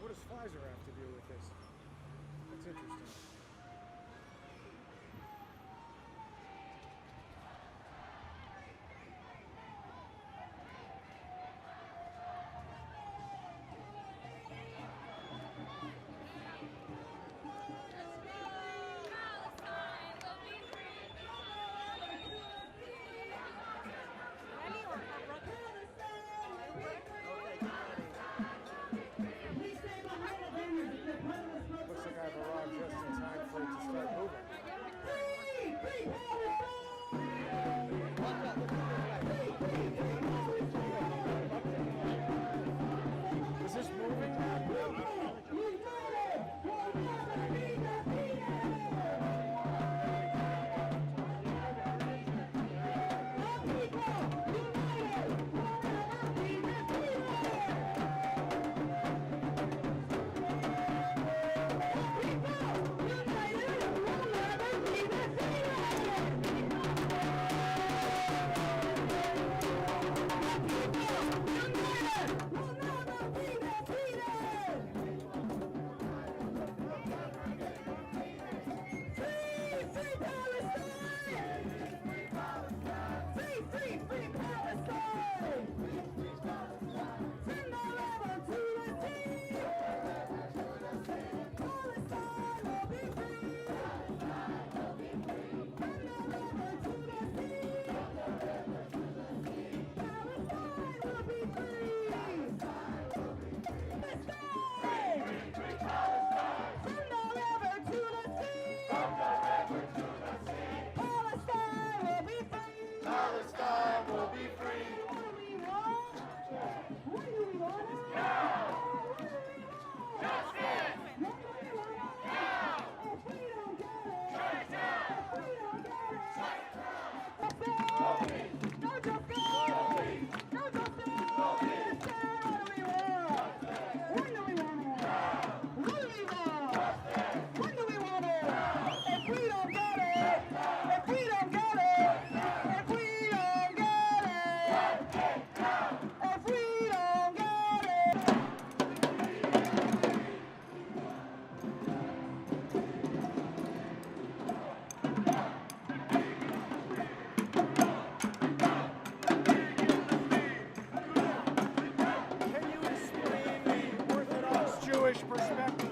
what does Pfizer have to do with this? That's interesting.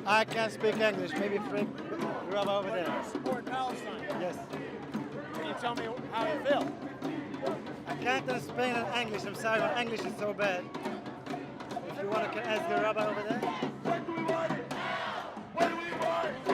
I can't speak English. Maybe Frank rub over there. You support Palestine? Yes. Can you tell me how you feel? I can't explain in English. I'm sorry, my English is so bad. If you want to ask the rabbi over there. What do we want? What do we want?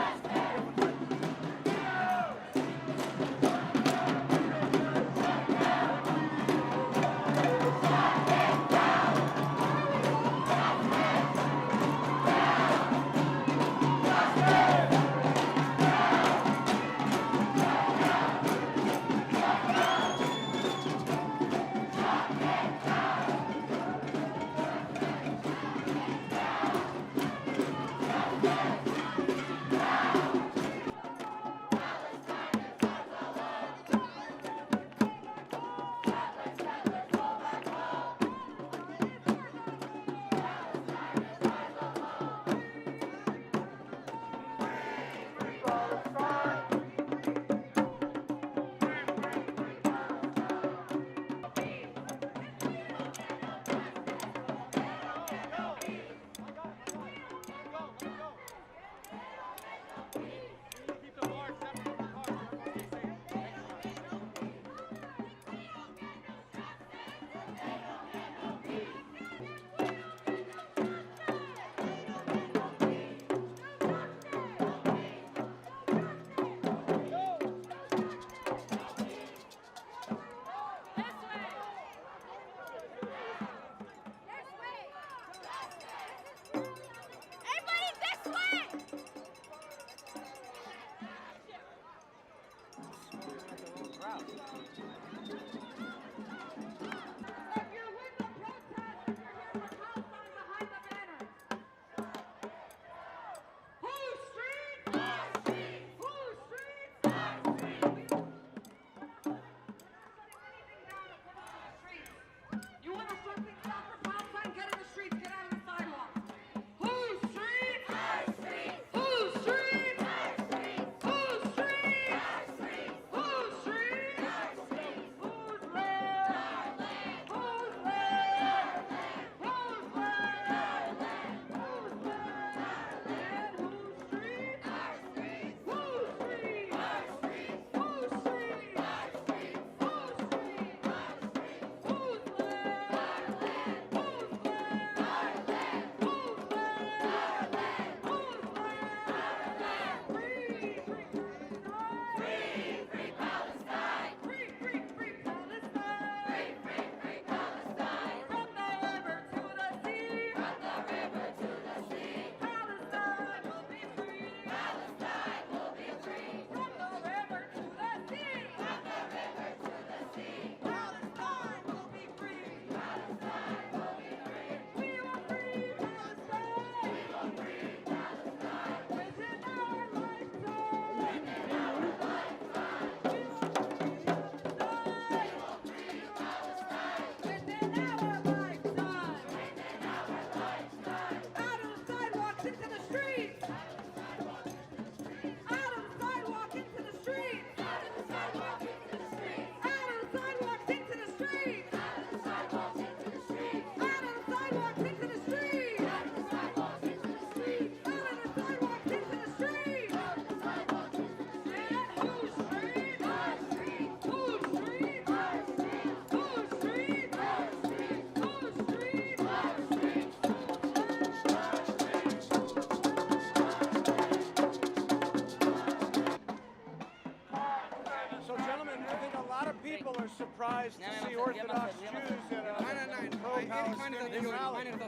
surprised to see Orthodox Jews at a pro-Palestinian rally. Can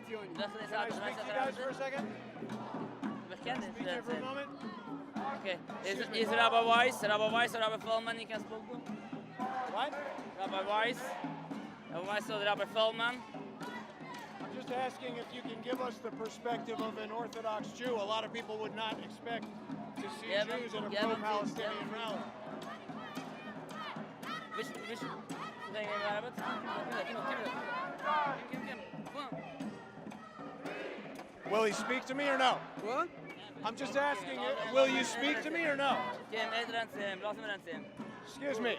I speak to you guys for a second? Speak to you for a moment? Okay. Is Rabbi Weiss or Rabbi Feldman you can speak to? What? Rabbi Weiss or Rabbi Feldman? I'm just asking if you can give us the perspective of an Orthodox Jew. A lot of people would not expect to see Jews at a pro-Palestinian rally. Which thing rabbit? Will he speak to me or no? What? I'm just asking, will you speak to me or no? Excuse me.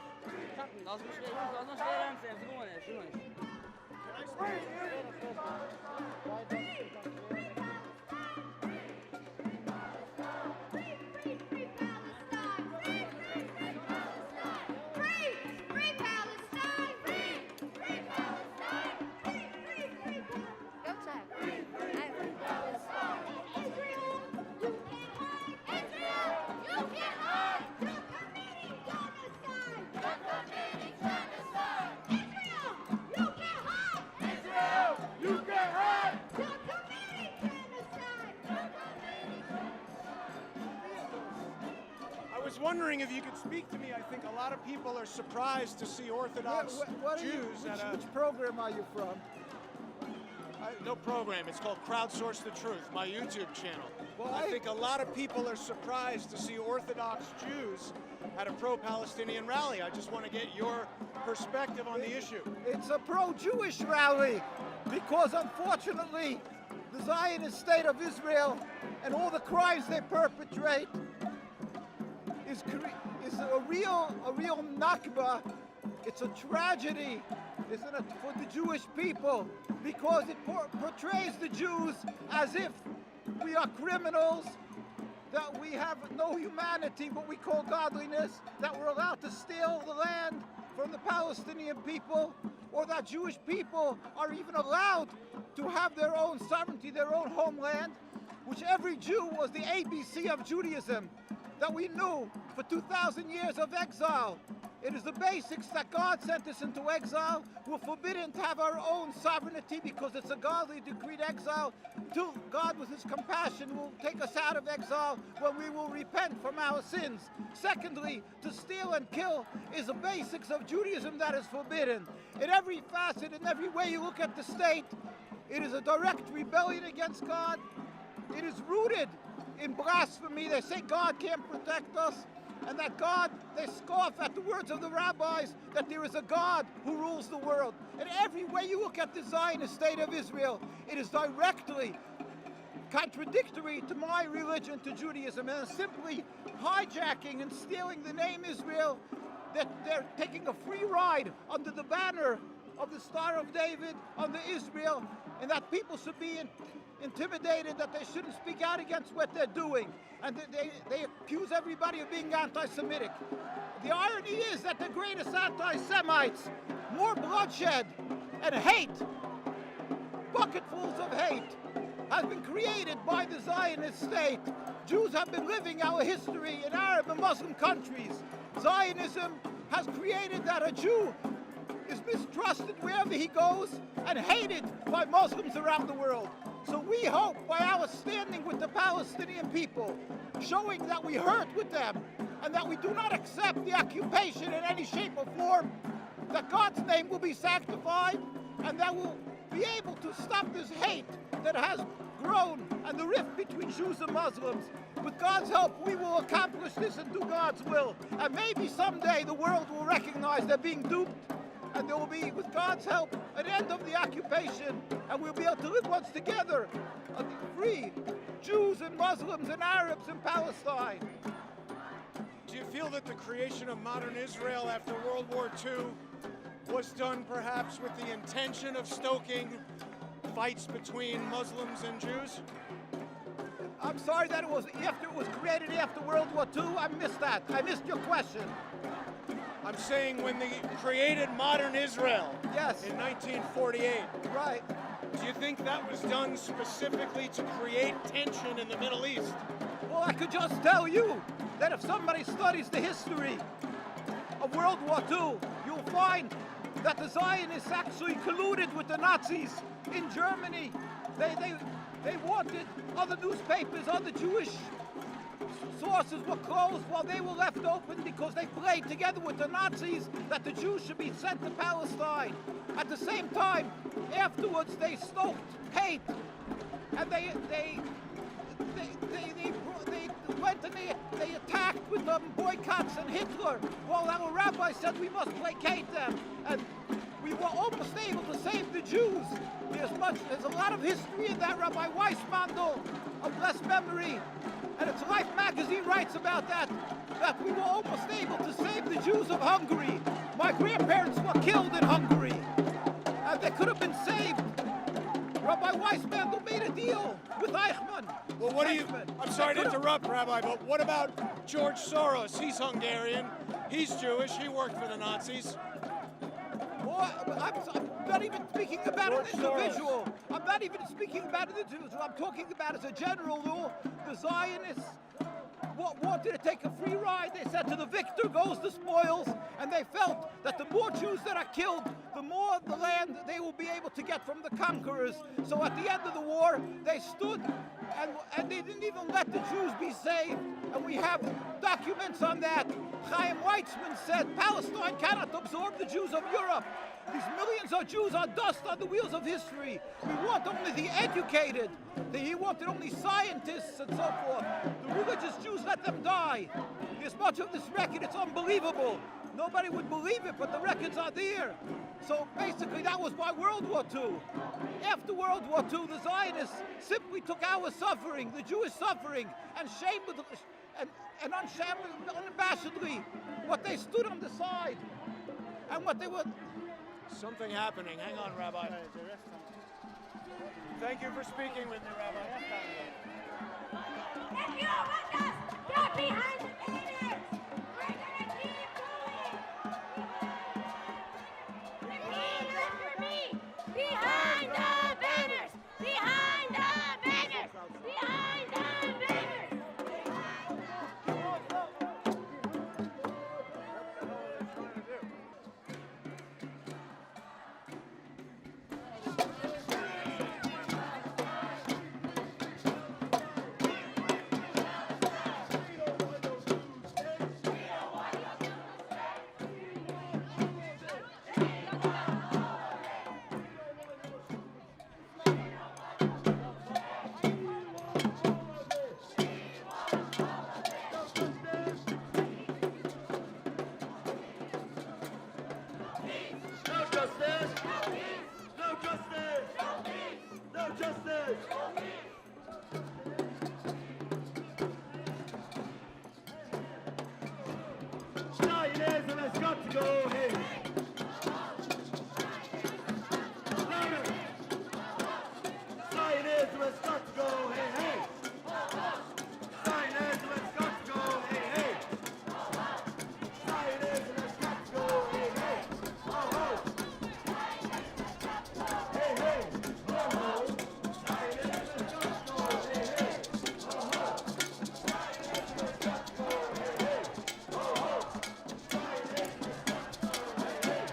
I was wondering if you could speak to me. I think a lot of people are surprised to see Orthodox Jews at a... Which program are you from? No program. It's called Crowdsource the Truth, my YouTube channel. Well, I think a lot of people are surprised to see Orthodox Jews at a pro-Palestinian rally. I just want to get your perspective on the issue. It's a pro-Jewish rally because, unfortunately, the Zionist state of Israel and all the crimes they perpetrate is a real Nakba. It's a tragedy, isn't it, for the Jewish people, because it portrays the Jews as if we are criminals, that we have no humanity, what we call godliness, that we're allowed to steal the land from the Palestinian people, or that Jewish people are even allowed to have their own sovereignty, their own homeland, which every Jew was the ABC of Judaism, that we knew for 2,000 years of exile. It is the basics that God sent us into exile. We're forbidden to have our own sovereignty because it's a godly decreed exile. Till God, with his compassion, will take us out of exile when we will repent from our sins. Secondly, to steal and kill is the basics of Judaism that is forbidden. In every facet, in every way you look at the state, it is a direct rebellion against God. It is rooted in blasphemy. They say God can't protect us, and that God, they scoff at the words of the rabbis, that there is a God who rules the world. And every way you look at the Zionist state of Israel, it is directly contradictory to my religion, to Judaism, and simply hijacking and stealing the name Israel, that they're taking a free ride under the banner of the Star of David, under Israel, and that people should be intimidated, that they shouldn't speak out against what they're doing, and they accuse everybody of being anti-Semitic. The irony is that the greatest anti-Semites, more bloodshed and hate, bucketfuls of hate, has been created by the Zionist state. Jews have been living our history in Arab and Muslim countries. Zionism has created that a Jew is mistrusted wherever he goes and hated by Muslims around the world. So we hope by our standing with the Palestinian people, showing that we hurt with them and that we do not accept the occupation in any shape or form, that God's name will be sanctified and that we'll be able to stop this hate that has grown and the rift between Jews and Muslims. With God's help, we will accomplish this and do God's will. And maybe someday the world will recognize they're being duped, and there will be, with God's help, an end of the occupation, and we'll be able to live once together, free Jews and Muslims and Arabs in Palestine. Do you feel that the creation of modern Israel after World War II was done perhaps with the intention of stoking fights between Muslims and Jews? I'm sorry that it was created after World War II. I missed that. I missed your question. I'm saying when they created modern Israel, yes, in 1948. Right. Do you think that was done specifically to create tension in the Middle East? Well, I could just tell you that if somebody studies the history of World War II, you you'll find that the Zionists actually colluded with the Nazis in Germany. They wanted other newspapers, other Jewish sources were closed while they were left open because they played together with the Nazis that the Jews should be sent to Palestine. At the same time, afterwards they stoked hate, and they went and they attacked with boycotts and Hitler, while our rabbi said we must placate them. And we were almost able to save the Jews. There's a lot of history in that. Rabbi Weissmandel of blessed memory, and it's Life magazine writes about that we were almost able to save the Jews of Hungary. My grandparents were killed in Hungary, and they could have been saved. Rabbi Weissmandel made a deal with Eichmann. Well, what do you... I'm sorry to interrupt, Rabbi, but what about George Soros? He's Hungarian. He's Jewish. He worked for the Nazis. Well, I'm not even speaking about an individual. I'm not even speaking about an individual. I'm talking about as a general rule. The Zionists wanted to take a free ride. They said to the victor goes the spoils, and they felt that the more Jews that are killed, the more the land they will be able to get from the conquerors. So at the end of the war, they stood and they didn't even let the Jews be saved. And we have documents on that. Chaim Weizmann said Palestine cannot absorb the Jews of Europe. These millions of Jews are dust on the wheels of history. We want only the educated. He wanted only scientists and so forth. The religious Jews, let them die. There's much of this record, it's unbelievable. Nobody would believe it, but the records are there. So basically that was by World War II. After World War II, the Zionists simply took our suffering, the Jewish suffering, and unabashedly, what they stood on the side and what they were... Something happening. Hang on, Rabbi. Thank you for speaking with me, Rabbi. If you're with us, get behind the banners! We're gonna keep going! Repeat after me! Behind the banners! Behind the banners! Behind the banners! Zionism has got to go ahead. Louder. Zionism has got to go ahead. Hey. Zionism has got to go ahead. Hey. Zionism has got to go ahead. Hey. Oh, oh. Hey, hey. Oh, oh. Zionism has got to go ahead. Hey. Oh, oh. Zionism has got to go ahead. Hey. Oh, oh. Zionism has got to go ahead.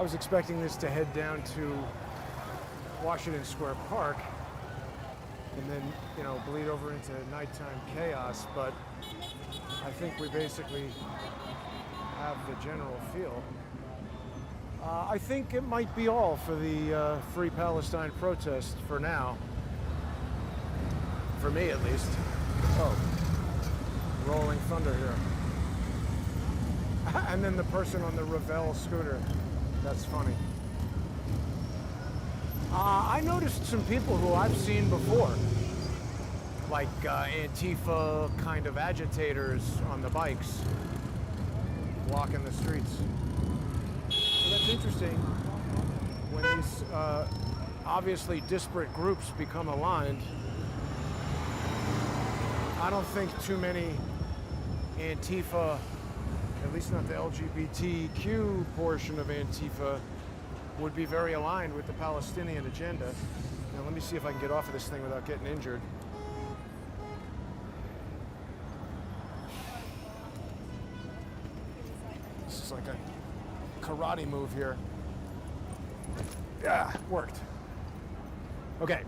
I was expecting this to head down to Washington Square Park and then, you know, bleed over into nighttime chaos, but I think we basically have the general feel. I think it might be all for the Free Palestine protest for now. For me, at least. Oh, rolling thunder here. And then the person on the Revell scooter. That's funny. I noticed some people who I've seen before, like Antifa kind of agitators on the bikes, walking the streets. So that's interesting when these obviously disparate groups become aligned. I don't think too many Antifa, at least not the LGBTQ portion of Antifa, would be very aligned with the Palestinian agenda. Now let me see if I can get off of this thing without getting injured. This is like a karate move here. Yeah, worked. Okay.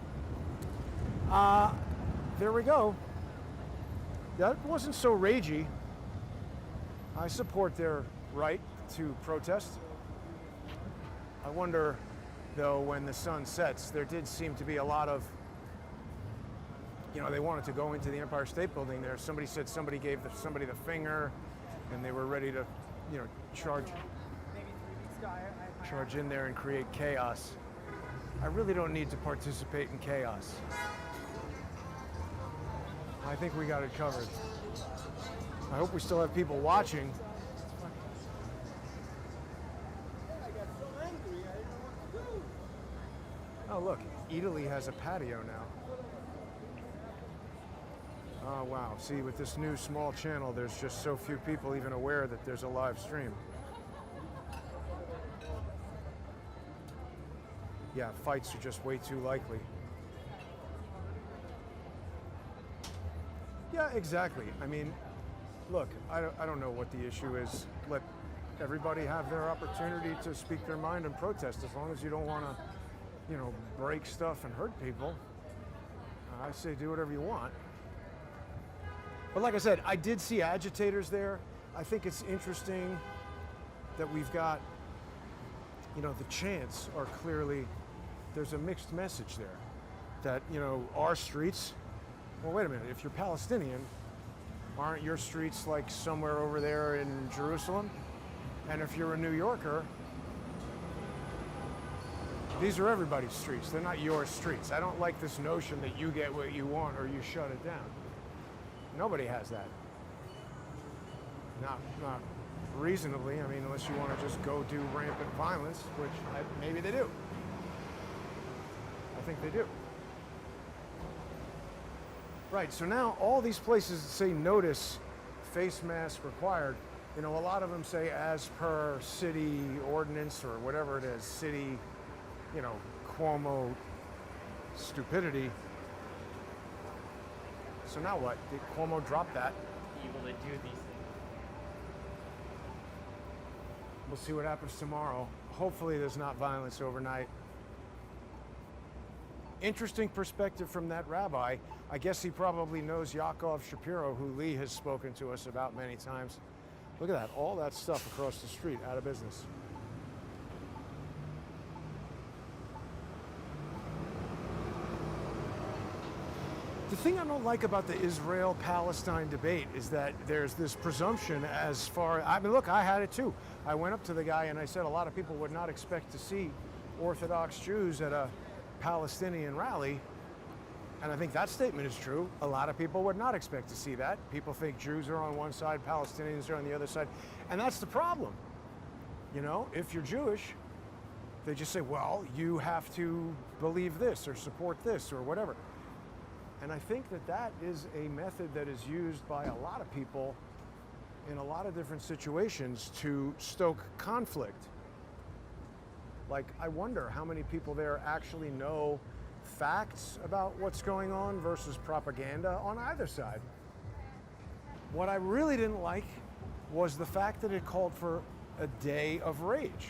There we go. That wasn't so ragey. I support their right to protest. I wonder, though, when the sun sets, there did seem to be a lot of, you know, they wanted to go into the Empire State Building there. Somebody said somebody gave somebody the finger, and they were ready to, you know, charge in there and create chaos. I really don't need to participate in chaos. I think we got it covered. I hope we still have people watching. Oh look, Italy has a patio now. Oh wow, see, with this new small channel, there's just so few people even aware that there's a live stream. Yeah, fights are just way too likely. Yeah, exactly. I mean, look, I don't know what the issue is. Let everybody have their opportunity to speak their mind and protest, as long as you don't want to, you know, break stuff and hurt people. I say do whatever you want. But like I said, I did see agitators there. I think it's interesting that we've got, you know, the chants are clearly, there's a mixed message there. That, you know, our streets, well, wait a minute, if you're Palestinian, aren't your streets like somewhere over there in Jerusalem? And if you're a New Yorker, these are everybody's streets. They're not your streets. I don't like this notion that you get what you want or you shut it down. Nobody has that. Not reasonably. I mean, unless you want to just go do rampant violence, which maybe they do. I think they do. Right, so now all these places that say notice, face mask required, you know, a lot of them say as per city ordinance or whatever it is, city, you know, Cuomo stupidity. So now what? Did Cuomo drop that? Evil to do these things. We'll see what happens tomorrow. Hopefully there's not violence overnight. Interesting perspective from that rabbi. I guess he probably knows Yaakov Shapiro, who Lee has spoken to us about many times. Look at that, all that stuff across the street, out of business. The thing I don't like about the Israel-Palestine debate is that there's this presumption as far, I mean, look, I had it too. I went up to the guy and I said a lot of people would not expect to see Orthodox Jews at a Palestinian rally, and I think that statement is true. A lot of people would not expect to see that. People think Jews are on one side, Palestinians are on the other side, and that's the problem. You know, if you're Jewish, they just say, well, you have to believe this or support this or whatever. And I think that that is a method that is used by a lot of people in a lot of different situations to stoke conflict. Like, I wonder how many people there actually know facts about what's going on versus propaganda on either side. What I really didn't like was the fact that it called for a day of rage.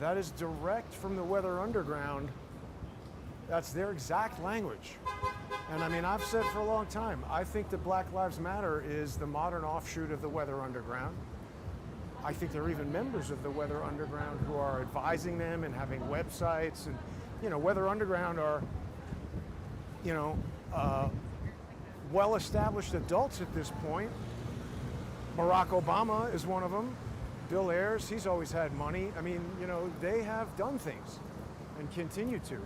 That is direct from the Weather Underground. That's their exact language. And I mean, I've said for a long time, I think that Black Lives Matter is the modern offshoot of the Weather Underground. I think there are even members of the Weather Underground who are advising them and having websites. And, you know, Weather Underground are, you know, well-established adults at this point. Barack Obama is one of them. Bill Ayers, he's always had money. I mean, you know, they have done things and continue to.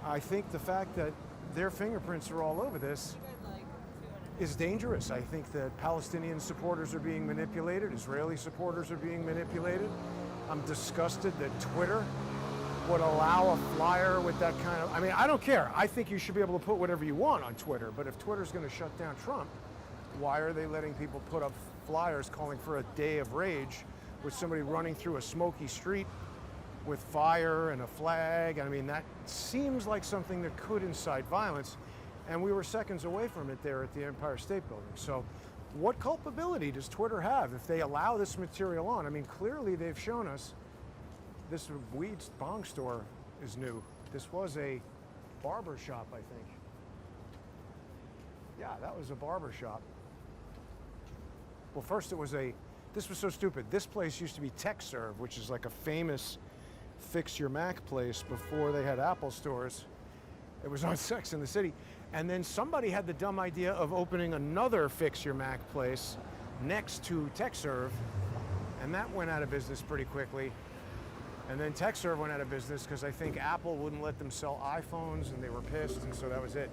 I think the fact that their fingerprints are all over this is dangerous. I think that Palestinian supporters are being manipulated, Israeli supporters are being manipulated. I'm disgusted that Twitter would allow a flyer with that kind of, I mean, I don't care. I think you should be able to put whatever you want on Twitter, but if Twitter's going to shut down Trump, why are they letting people put up flyers calling for a day of rage with somebody running through a smoky street with fire and a flag? I mean, that seems like something that could incite violence, and we were seconds away from it there at the Empire State Building. So what culpability does Twitter have if they allow this material on? I mean, clearly they've shown us this weed bong store is new. This was a barber shop, I think. Yeah, that was a barber shop. Well, first it was this was so stupid. This place used to be TechServe, which is like a famous fix your Mac place before they had Apple stores. It was on Sex in the City. And then somebody had the dumb idea of opening another fix your Mac place next to TechServe, and that went out of business pretty quickly. And then TechServe went out of business because I think Apple wouldn't let them sell iPhones, and they were pissed, and so that was it.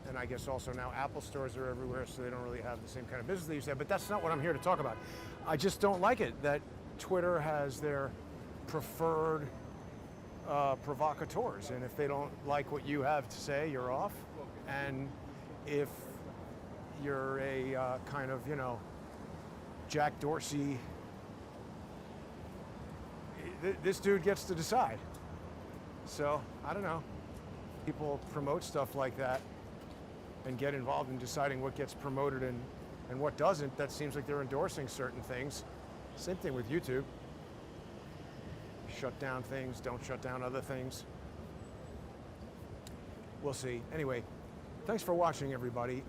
And I guess also now Apple stores are everywhere, so they don't really have the same kind of business they used to have. But that's not what I'm here to talk about. I just don't like it that Twitter has their preferred provocateurs, and if they don't like what you have to say, you're off. And if you're a kind of, you know, Jack Dorsey, this dude gets to decide. So, I don't know. People promote stuff like that and get involved in deciding what gets promoted and what doesn't. That seems like they're endorsing certain things. Same thing with YouTube. Shut down things, don't shut down other things. We'll see. Anyway, thanks for watching, everybody.